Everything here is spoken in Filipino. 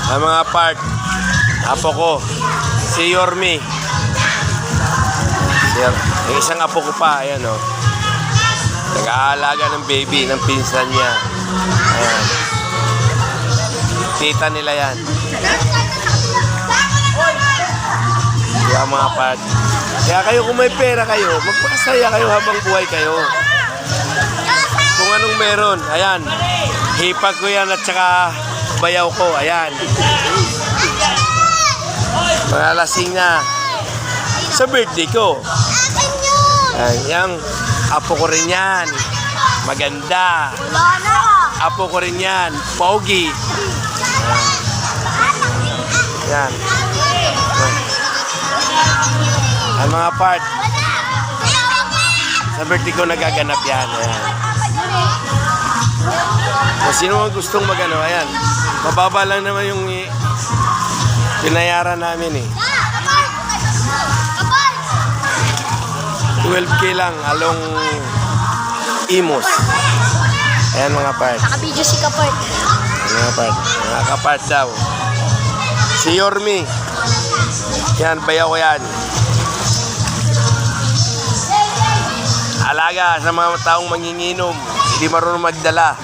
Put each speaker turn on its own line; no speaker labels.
Ang mga part, apo ko, si Yorme. Yung isang apo ko pa, ayan o. Nag-aalaga ng baby, ng pinsan niya. Ayan. Tita nila yan. Kaya mga part. Kaya kayo kung may pera kayo, magpakasaya kayo habang buhay kayo. Kung anong meron, ayan. Hipag ko yan at saka bayaw ko, ayan. Mga lasing na. Sa birthday ko. Ayan, apo ko rin yan. Maganda. Apo ko rin yan. Pogi. Ayan. Ang mga part. Sa birthday ko nagaganap yan. Ayan. Kung sino ang gustong magano, ayan. Mababa lang naman yung pinayaran namin eh. 12K lang along Imus. Ayan mga part.
Naka-video si Kapart.
Mga part. Mga kapart daw. Si Yorme. Yan, bayaw ko yan. Alaga sa mga taong manginginom. Hindi marunong magdala.